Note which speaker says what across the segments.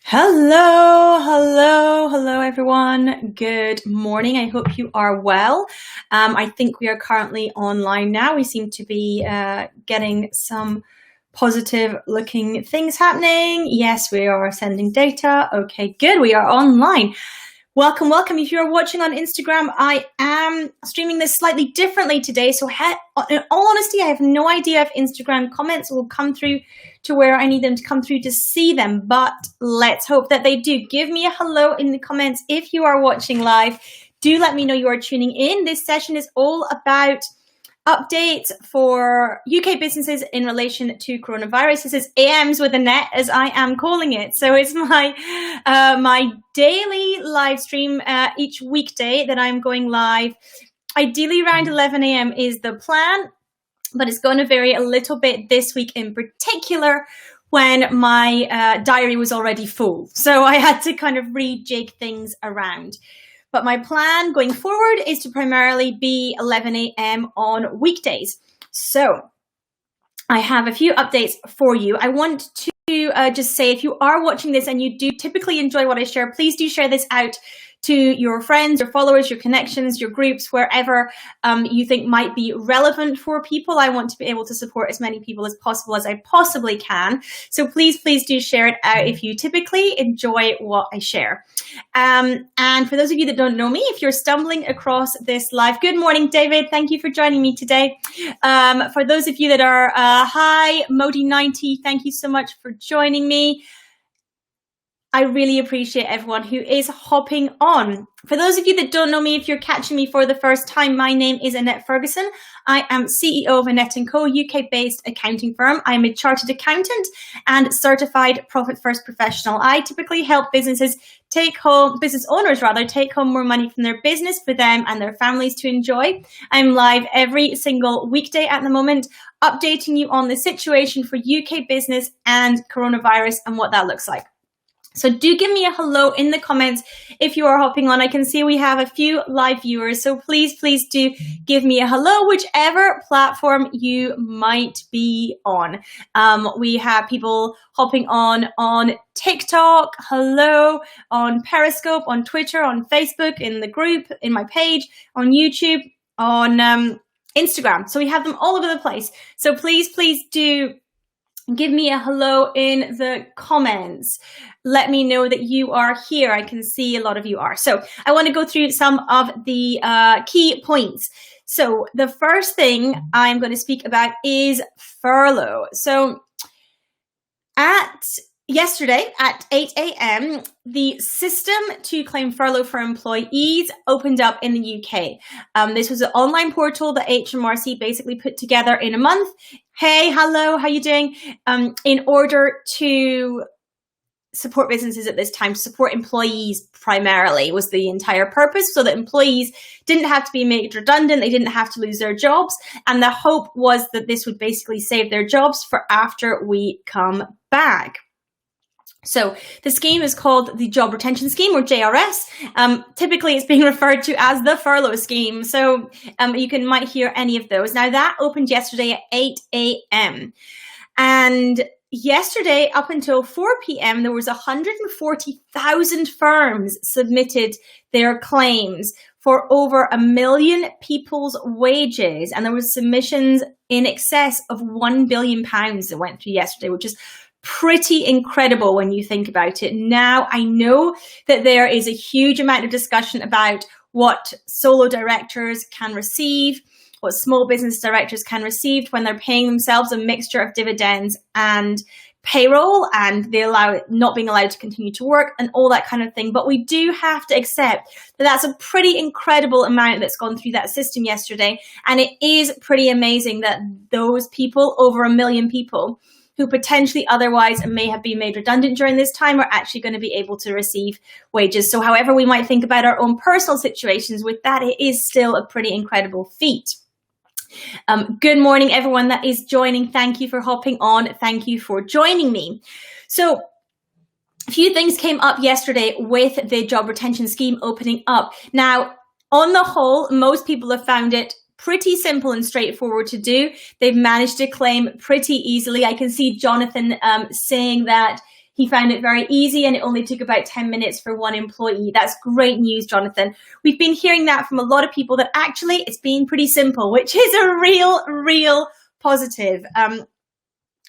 Speaker 1: Hello, everyone. Good morning. I hope you are well. I think we are currently online now. We seem to be getting some positive looking things happening. Yes, we are sending data. Okay, good. We are online. Welcome. If you are watching on Instagram, I am streaming this slightly differently today. So in all honesty, I have no idea if Instagram comments will come through to where I need them to come through to see them, but let's hope that they do. Give me a hello in the comments if you are watching live. Do let me know you are tuning in. This session is all about updates for UK businesses in relation to coronavirus. This is AMs with Annette, as I am calling it. So it's my my daily live stream each weekday that I'm going live. Ideally around 11 a.m. is the plan, but it's going to vary a little bit this week in particular when my diary was already full. So I had to kind of rejig things around. But my plan going forward is to primarily be 11 a.m. on weekdays. So I have a few updates for you. I want to just say, if you are watching this and you do typically enjoy what I share, please do share this out to your friends, your followers, your connections, your groups, wherever you think might be relevant for people. I want to be able to support as many people as possible as I possibly can. So please do share it out if you typically enjoy what I share. And for those of you that don't know me, if you're stumbling across this live, good morning, David. Thank you for joining me today. For those of you that are, hi, Modi90, thank you so much for joining me. I really appreciate everyone who is hopping on. For those of you that don't know me, if you're catching me for the first time, my name is Annette Ferguson. I am CEO of Annette & Co, UK-based accounting firm. I'm a chartered accountant and certified Profit First professional. I typically help business owners take home more money from their business for them and their families to enjoy. I'm live every single weekday at the moment, updating you on the situation for UK business and coronavirus and what that looks like. So do give me a hello in the comments if you are hopping on. I can see we have a few live viewers, so please do give me a hello, whichever platform you might be on. We have people hopping on TikTok, hello, on Periscope, on Twitter, on Facebook, in the group, in my page, on YouTube, on Instagram. So we have them all over the place. So please do give me a hello in the comments. Let me know that you are here. I can see a lot of you are. So I want to go through some of the key points. So the first thing I'm going to speak about is furlough. So yesterday at 8 a.m., the system to claim furlough for employees opened up in the UK. This was an online portal that HMRC basically put together in a month. Hey, hello, how you doing? In order to support businesses at this time, to support employees primarily was the entire purpose, so that employees didn't have to be made redundant, they didn't have to lose their jobs, and the hope was that this would basically save their jobs for after we come back. So the scheme is called the Job Retention Scheme, or JRS. Typically, it's being referred to as the furlough scheme. So you might hear any of those. Now, that opened yesterday at 8 a.m. And yesterday, up until 4 p.m., there was 140,000 firms submitted their claims for over 1 million people's wages. And there was submissions in excess of £1 billion that went through yesterday, which is pretty incredible when you think about it. Now, I know that there is a huge amount of discussion about what solo directors can receive, what small business directors can receive when they're paying themselves a mixture of dividends and payroll, and not being allowed to continue to work and all that kind of thing. But we do have to accept that that's a pretty incredible amount that's gone through that system yesterday. And it is pretty amazing that those people, over 1 million people, who potentially otherwise may have been made redundant during this time, are actually going to be able to receive wages. So however we might think about our own personal situations with that, it is still a pretty incredible feat. Good morning, everyone that is joining. Thank you for hopping on. Thank you for joining me. So a few things came up yesterday with the job retention scheme opening up. Now, on the whole, most people have found it pretty simple and straightforward to do. They've managed to claim pretty easily. I can see Jonathan saying that He found it very easy and it only took about 10 minutes for one employee. That's great news, Jonathan. We've been hearing that from a lot of people, that actually it's been pretty simple, which is a real positive.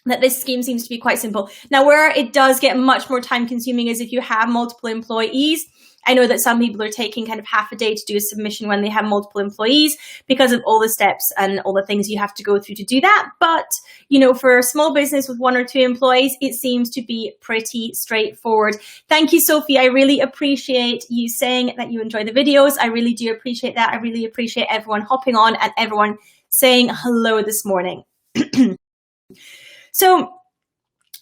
Speaker 1: That this scheme seems to be quite simple. Now, where it does get much more time consuming is if you have multiple employees. I know that some people are taking kind of half a day to do a submission when they have multiple employees because of all the steps and all the things you have to go through to do that. But, you know, for a small business with 1 or 2 employees, it seems to be pretty straightforward. Thank you, Sophie. I really appreciate you saying that you enjoy the videos. I really do appreciate that. I really appreciate everyone hopping on and everyone saying hello this morning. So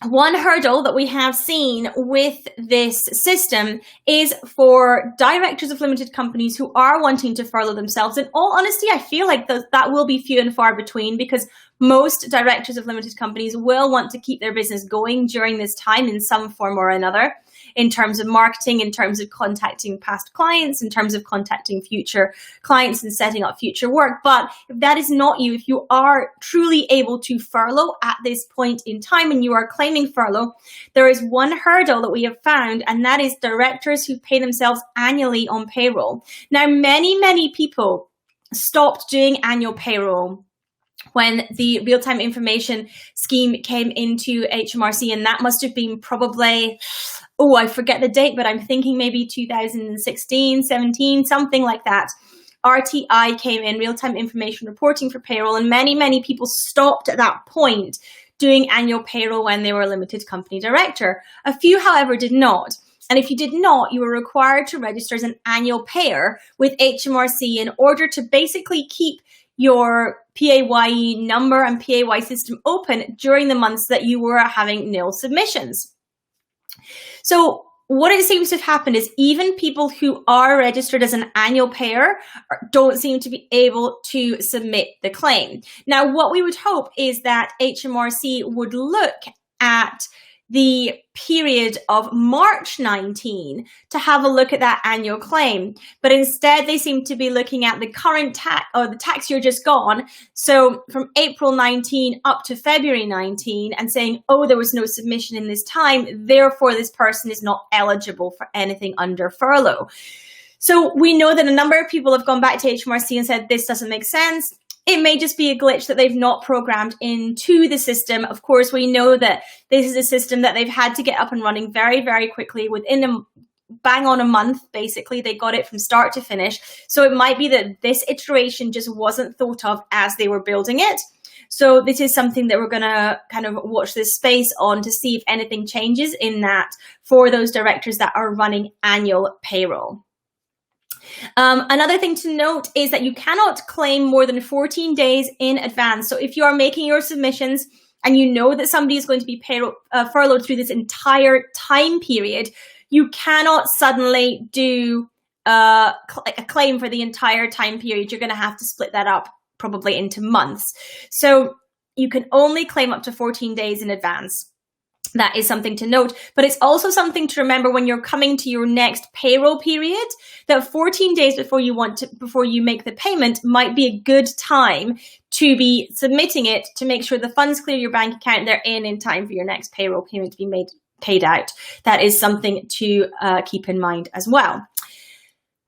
Speaker 1: one hurdle that we have seen with this system is for directors of limited companies who are wanting to furlough themselves. In all honesty, I feel like that will be few and far between, because most directors of limited companies will want to keep their business going during this time in some form or another, in terms of marketing, in terms of contacting past clients, in terms of contacting future clients and setting up future work. But if that is not you, if you are truly able to furlough at this point in time and you are claiming furlough, there is one hurdle that we have found, and that is directors who pay themselves annually on payroll. Now, many people stopped doing annual payroll when the real-time information scheme came into HMRC, and that must have been probably, I forget the date, but I'm thinking maybe 2016, 17, something like that. RTI came in, real-time information reporting for payroll, and many people stopped at that point doing annual payroll when they were a limited company director. A few, however, did not. And if you did not, you were required to register as an annual payer with HMRC in order to basically keep your PAYE number and PAYE system open during the months that you were having nil submissions. So what it seems to have happened is even people who are registered as an annual payer don't seem to be able to submit the claim. Now, what we would hope is that HMRC would look at the period of March 19 to have a look at that annual claim. But instead, they seem to be looking at the current tax, or the tax year just gone. So from April 19 up to February 19, and saying, oh, there was no submission in this time, therefore this person is not eligible for anything under furlough. So we know that a number of people have gone back to HMRC and said, this doesn't make sense. It may just be a glitch that they've not programmed into the system. Of course, we know that this is a system that they've had to get up and running very quickly. Within bang on a month, basically, they got it from start to finish. So it might be that this iteration just wasn't thought of as they were building it. So this is something that we're going to kind of watch this space on to see if anything changes in that for those directors that are running annual payroll. Another thing to note is that you cannot claim more than 14 days in advance. So if you are making your submissions and you know that somebody is going to be furloughed through this entire time period, you cannot suddenly do a claim for the entire time period. You're going to have to split that up probably into months. So you can only claim up to 14 days in advance. That is something to note, but it's also something to remember when you're coming to your next payroll period, that 14 days before you make the payment might be a good time to be submitting it to make sure the funds clear your bank account. They're in time for your next payroll payment to be paid out. That is something to keep in mind as well.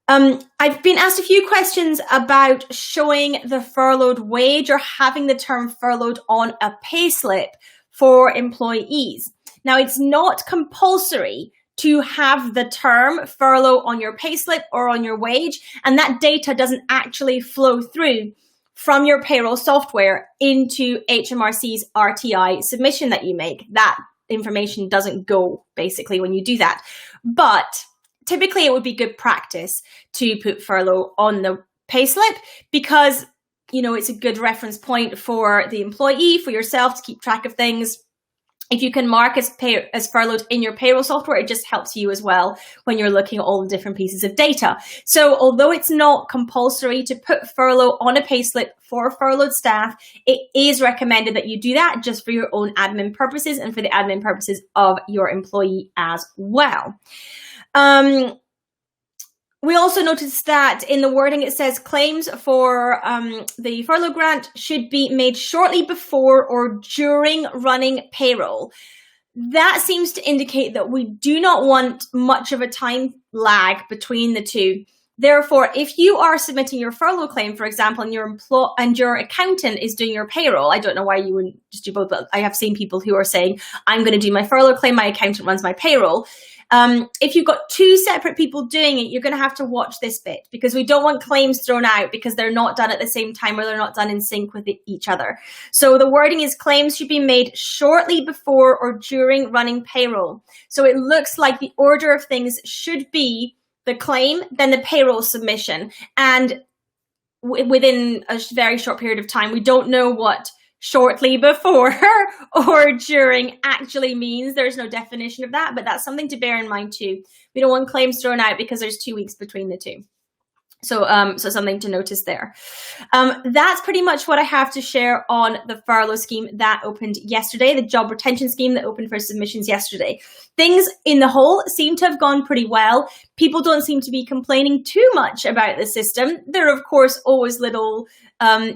Speaker 1: I've been asked a few questions about showing the furloughed wage or having the term furloughed on a payslip for employees. Now, it's not compulsory to have the term furlough on your payslip or on your wage, and that data doesn't actually flow through from your payroll software into HMRC's RTI submission that you make. That information doesn't go basically when you do that. But typically it would be good practice to put furlough on the payslip because, you know, it's a good reference point for the employee, for yourself to keep track of things. If you can mark as furloughed in your payroll software, it just helps you as well when you're looking at all the different pieces of data. So although it's not compulsory to put furlough on a payslip for furloughed staff, it is recommended that you do that just for your own admin purposes and for the admin purposes of your employee as well. We also noticed that in the wording, it says claims for the furlough grant should be made shortly before or during running payroll. that seems to indicate that we do not want much of a time lag between the two. Therefore, if you are submitting your furlough claim, for example, and your accountant is doing your payroll, I don't know why you wouldn't just do both, but I have seen people who are saying, I'm going to do my furlough claim, my accountant runs my payroll. If you've got two separate people doing it, you're going to have to watch this bit, because we don't want claims thrown out because they're not done at the same time or they're not done in sync with each other. So the wording is claims should be made shortly before or during running payroll. So it looks like the order of things should be the claim, then the payroll submission. And within a very short period of time, we don't know what shortly before or during actually means. There's no definition of that, but that's something to bear in mind too. We don't want claims thrown out because there's 2 weeks between the two. So something to notice there. That's pretty much what I have to share on the furlough scheme that opened yesterday, the job retention scheme that opened for submissions yesterday. Things in the whole seem to have gone pretty well. People don't seem to be complaining too much about the system. There are, of course, always little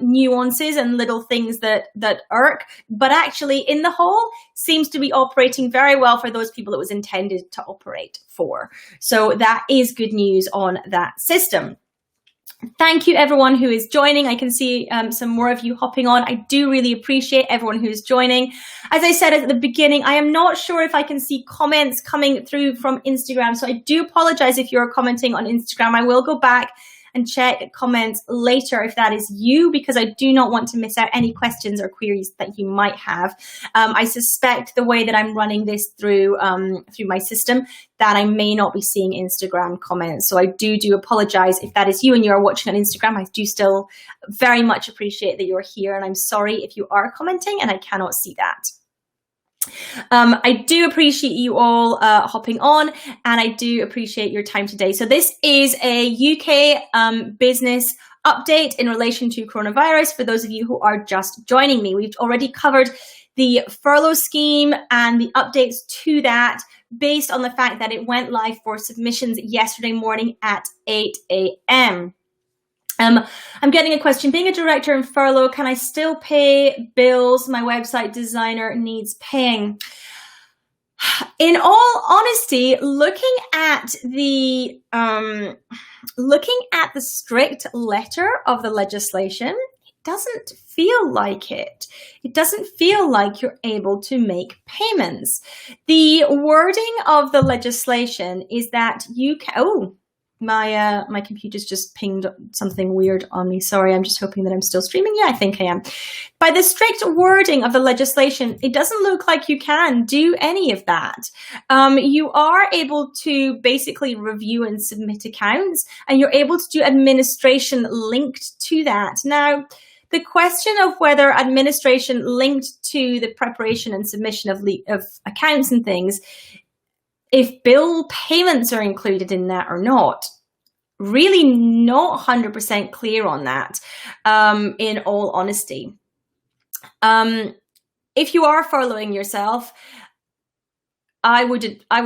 Speaker 1: nuances and little things that irk, but actually in the whole seems to be operating very well for those people it was intended to operate for. So that is good news on that system. Thank you everyone who is joining. I can see some more of you hopping on. I do really appreciate everyone who is joining. As I said at the beginning, I am not sure if I can see comments coming through from Instagram. So I do apologize if you're commenting on Instagram. I will go back and check comments later if that is you, because I do not want to miss out any questions or queries that you might have. I suspect the way that I'm running this through my system that I may not be seeing Instagram comments. So I do apologize if that is you and you are watching on Instagram. I do still very much appreciate that you're here, and I'm sorry if you are commenting and I cannot see that. I do appreciate you all hopping on, and I do appreciate your time today. So this is a UK business update in relation to coronavirus for those of you who are just joining me. We've already covered the furlough scheme and the updates to that based on the fact that it went live for submissions yesterday morning at 8 a.m. I'm getting a question. Being a director in furlough, can I still pay bills my website designer needs paying? In all honesty, looking at the strict letter of the legislation, it doesn't feel like it. It doesn't feel like you're able to make payments. The wording of the legislation is that you can. Oh. My computer's just pinged something weird on me. Sorry, I'm just hoping that I'm still streaming. Yeah, I think I am. By the strict wording of the legislation, it doesn't look like you can do any of that. You are able to basically review and submit accounts, and you're able to do administration linked to that. Now, the question of whether administration linked to the preparation and submission of accounts and things, if bill payments are included in that or not, really not 100% clear on that, in all honesty. If you are furloughing yourself, I would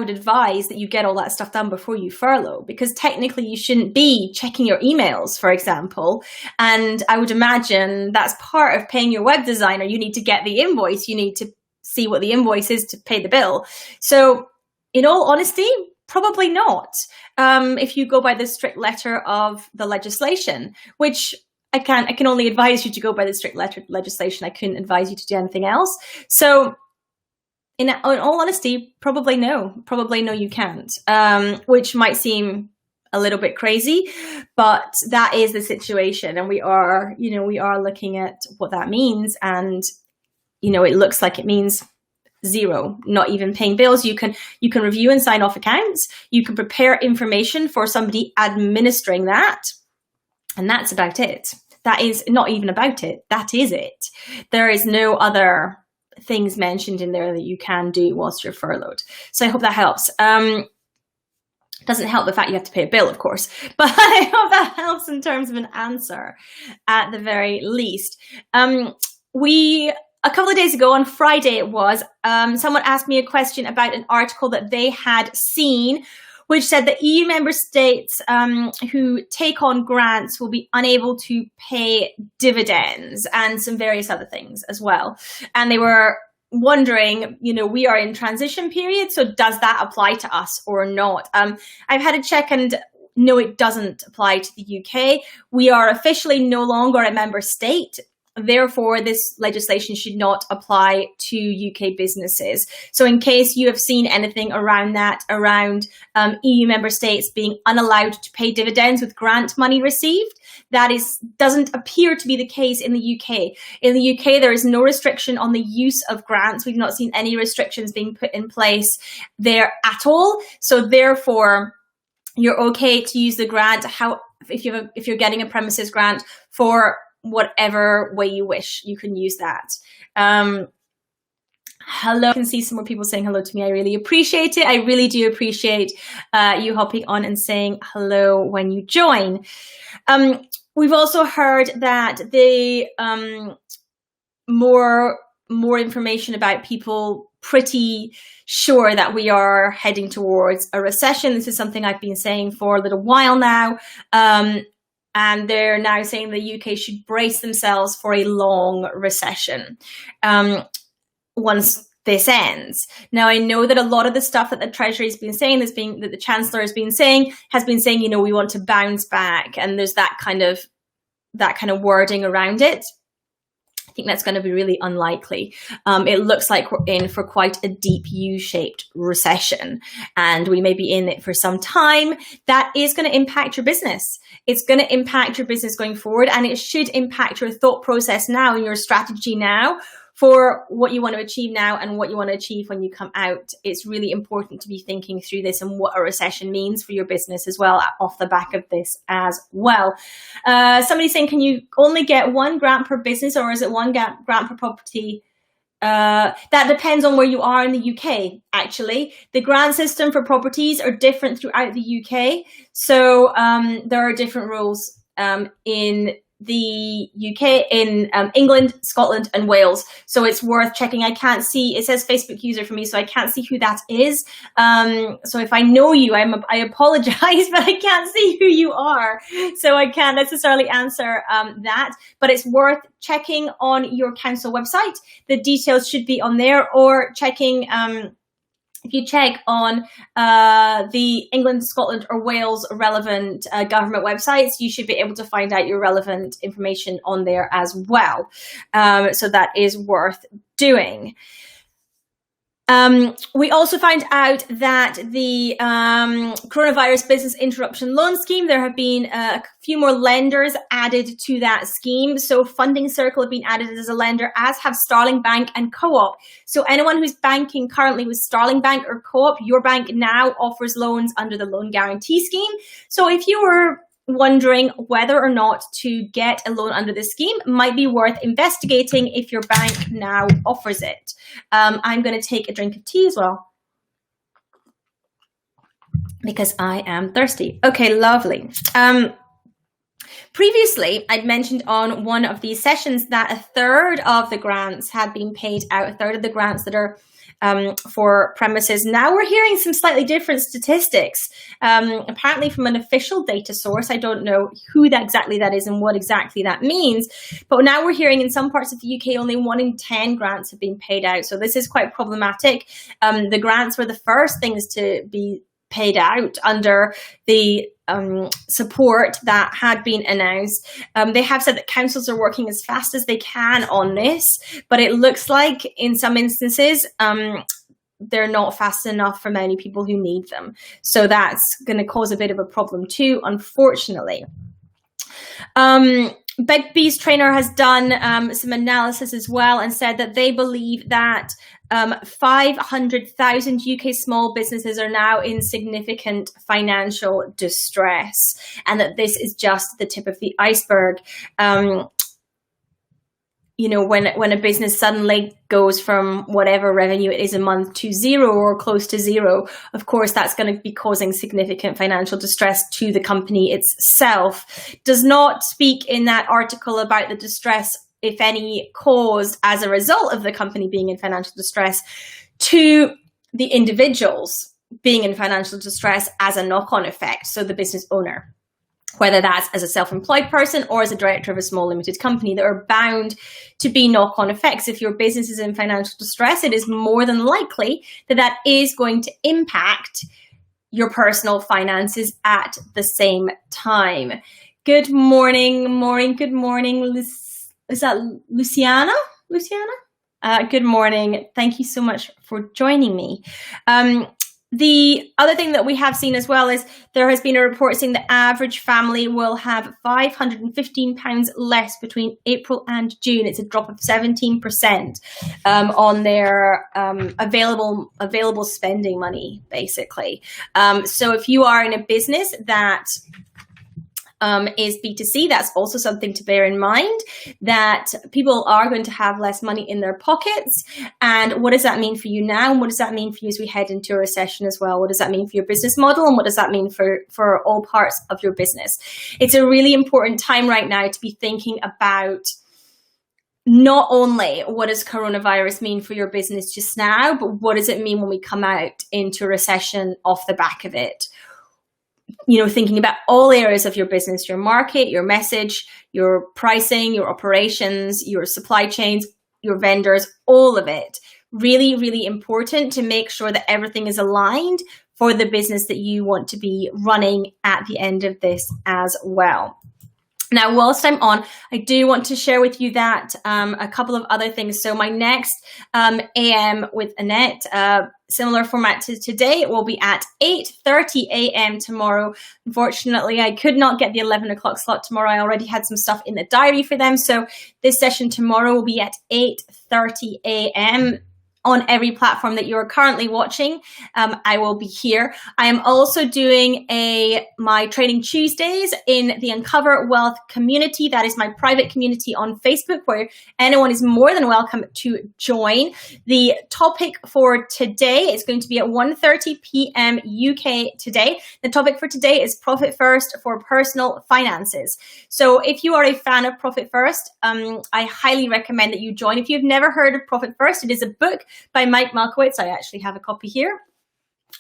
Speaker 1: advise that you get all that stuff done before you furlough, because technically you shouldn't be checking your emails, for example. And I would imagine that's part of paying your web designer. You need to get the invoice. You need to see what the invoice is to pay the bill. So in all honesty, probably not. If you go by the strict letter of the legislation, which I can only advise you to go by the strict letter legislation. I couldn't advise you to do anything else. So in all honesty, probably no, you can't, which might seem a little bit crazy, but that is the situation. And we are looking at what that means. And, it looks like it means zero, not even paying bills. You can review and sign off accounts. You can prepare information for somebody administering that. And that's about it. That is not even about it. That is it. There is no other things mentioned in there that you can do whilst you're furloughed. So I hope that helps. Doesn't help the fact you have to pay a bill, of course, but I hope that helps in terms of an answer at the very least. A couple of days ago, on Friday it was, someone asked me a question about an article that they had seen, which said that EU member states who take on grants will be unable to pay dividends and some various other things as well. And they were wondering, we are in transition period, so does that apply to us or not? I've had a check, and no, it doesn't apply to the UK. We are officially no longer a member state. Therefore, this legislation should not apply to UK businesses. So in case you have seen anything around that, around EU member states being unallowed to pay dividends with grant money received, that doesn't appear to be the case in the UK. In the UK, there is no restriction on the use of grants. We've not seen any restrictions being put in place there at all. So therefore, you're okay to use the grant if you're getting a premises grant for whatever way you wish. You can use that. Hello. I can see some more people saying hello to me. I really appreciate it. I really do appreciate you hopping on and saying hello when you join. We've also heard that the more information about people pretty sure that we are heading towards a recession. This is something I've been saying for a little while now. And they're now saying the UK should brace themselves for a long recession once this ends. Now, I know that a lot of the stuff that the Treasury has been saying, that the Chancellor has been saying, we want to bounce back, and there's that kind of wording around it. I think that's going to be really unlikely. It looks like we're in for quite a deep U-shaped recession, and we may be in it for some time. That is going to impact your business. It's going to impact your business going forward, and it should impact your thought process now and your strategy now for what you want to achieve now and what you want to achieve when you come out. It's really important to be thinking through this and what a recession means for your business as well, off the back of this as well. Somebody's saying, can you only get one grant per business, or is it one grant per property? That depends on where you are in the UK, actually. The grant system for properties are different throughout the UK. So there are different rules in the UK, in England, Scotland, and Wales. So it's worth checking. I can't see, it says Facebook user for me, so I can't see who that is. So if I know you, I apologize, but I can't see who you are. So I can't necessarily answer that, but it's worth checking on your council website. The details should be on there, or checking, if you check on the England, Scotland, or Wales relevant government websites, you should be able to find out your relevant information on there as well. So that is worth doing. We also found out that the coronavirus business interruption loan scheme, there have been a few more lenders added to that scheme. So Funding Circle have been added as a lender, as have Starling Bank and Co-op. So anyone who's banking currently with Starling Bank or Co-op, your bank now offers loans under the loan guarantee scheme. So if you were wondering whether or not to get a loan under this scheme, might be worth investigating if your bank now offers it. I'm going to take a drink of tea as well, because I am thirsty. Okay, lovely. Previously, I'd mentioned on one of these sessions that a third of the grants had been paid out, a third of the grants that are for premises. Now we're hearing some slightly different statistics, apparently from an official data source. I don't know who exactly that is and what exactly that means, but now we're hearing in some parts of the UK only 1 in 10 grants have been paid out. So this is quite problematic. The grants were the first things to be paid out under the support that had been announced. They have said that councils are working as fast as they can on this, but it looks like in some instances they're not fast enough for many people who need them. So that's going to cause a bit of a problem too, unfortunately. Begbie's trainer has done some analysis as well and said that they believe that 500,000 UK small businesses are now in significant financial distress, and that this is just the tip of the iceberg. You know, when a business suddenly goes from whatever revenue it is a month to zero or close to zero, of course, that's going to be causing significant financial distress to the company itself. Does not speak in that article about the distress, if any, caused as a result of the company being in financial distress to the individuals being in financial distress as a knock-on effect, so the business owner. whether that's as a self-employed person or as a director of a small limited company. There are bound to be knock-on effects. If your business is in financial distress, it is more than likely that that is going to impact your personal finances at the same time. Good morning, good morning. Is that Luciana? Good morning. Thank you so much for joining me. The other thing that we have seen as well is there has been a report saying the average family will have £515 less between April and June. It's a drop of 17% on their available spending money, basically. So if you are in a business that is B2C, that's also something to bear in mind, that people are going to have less money in their pockets. And what does that mean for you now? And what does that mean for you as we head into a recession as well? What does that mean for your business model? And what does that mean for all parts of your business? It's a really important time right now to be thinking about not only what does coronavirus mean for your business just now, but what does it mean when we come out into a recession off the back of it? You know, thinking about all areas of your business, your market, your message, your pricing, your operations, your supply chains, your vendors, all of it. Really, really important to make sure that everything is aligned for the business that you want to be running at the end of this as well. Now, whilst I'm on, I do want to share with you that a couple of other things. So my next AM with Annette, similar format to today, it will be at 8:30 a.m. tomorrow. Unfortunately, I could not get the 11 o'clock slot tomorrow. I already had some stuff in the diary for them. So this session tomorrow will be at 8:30 a.m. on every platform that you're currently watching. I will be here. I am also doing my Trading Tuesdays in the Uncover Wealth community. That is my private community on Facebook, where anyone is more than welcome to join. The topic for today is going to be at 1:30 p.m. UK today. The topic for today is Profit First for Personal Finances. So if you are a fan of Profit First, I highly recommend that you join. If you've never heard of Profit First, it is a book by Mike Malkowitz. I actually have a copy here,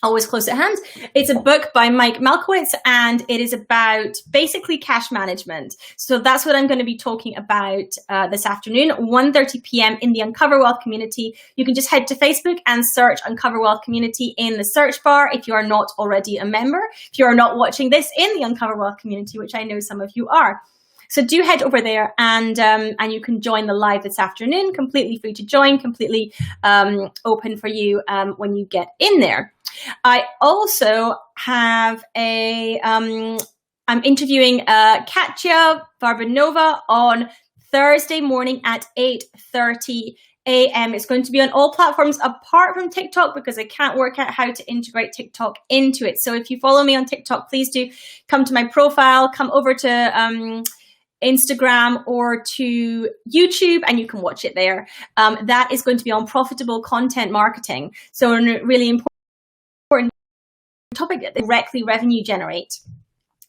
Speaker 1: always close at hand. It's a book by Mike Malkowitz, and it is about basically cash management. So that's what I'm going to be talking about this afternoon, 1:30 p.m. in the Uncover Wealth community. You can just head to Facebook and search Uncover Wealth community in the search bar if you are not already a member. If you are not watching this in the Uncover Wealth community, which I know some of you are. So do head over there and you can join the live this afternoon, completely free to join, completely open for you when you get in there. I also have I'm interviewing Katya Varbanova on Thursday morning at 8:30 a.m. It's going to be on all platforms apart from TikTok because I can't work out how to integrate TikTok into it. So if you follow me on TikTok, please do come to my profile, come over to Instagram or to YouTube, and you can watch it there. That is going to be on profitable content marketing. So a really important topic that directly revenue generate.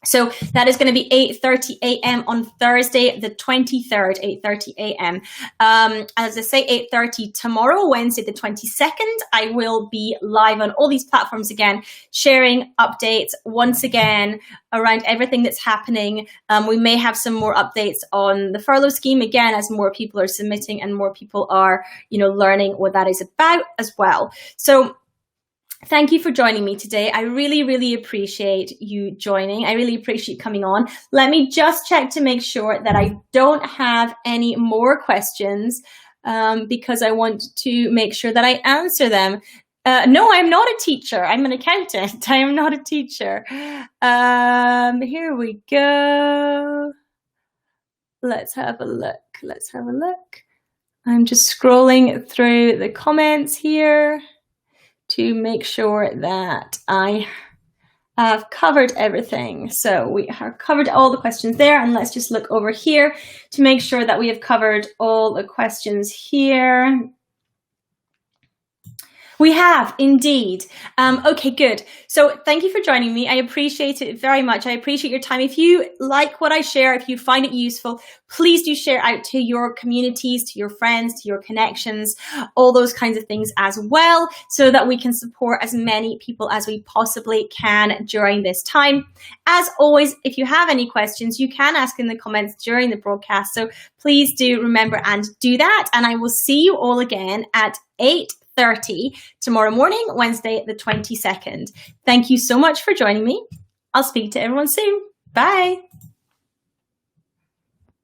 Speaker 1: So that is going to be 8:30 a.m. on Thursday, the 23rd, 8:30 a.m. As I say, 8:30 tomorrow, Wednesday, the 22nd, I will be live on all these platforms again, sharing updates once again around everything that's happening. We may have some more updates on the furlough scheme again, as more people are submitting and more people are, learning what that is about as well. So thank you for joining me today. I really, really appreciate you joining. I really appreciate coming on. Let me just check to make sure that I don't have any more questions because I want to make sure that I answer them. No, I'm not a teacher. I'm an accountant. I am not a teacher. Here we go. Let's have a look. I'm just scrolling through the comments here to make sure that I have covered everything. So we have covered all the questions there, and let's just look over here to make sure that we have covered all the questions here. We have indeed. Okay, good. So thank you for joining me. I appreciate it very much. I appreciate your time. If you like what I share, if you find it useful, please do share out to your communities, to your friends, to your connections, all those kinds of things as well, so that we can support as many people as we possibly can during this time. As always, if you have any questions, you can ask in the comments during the broadcast. So please do remember and do that. And I will see you all again at 8:30 tomorrow morning, Wednesday, the 22nd. Thank you so much for joining me. I'll speak to everyone soon. Bye.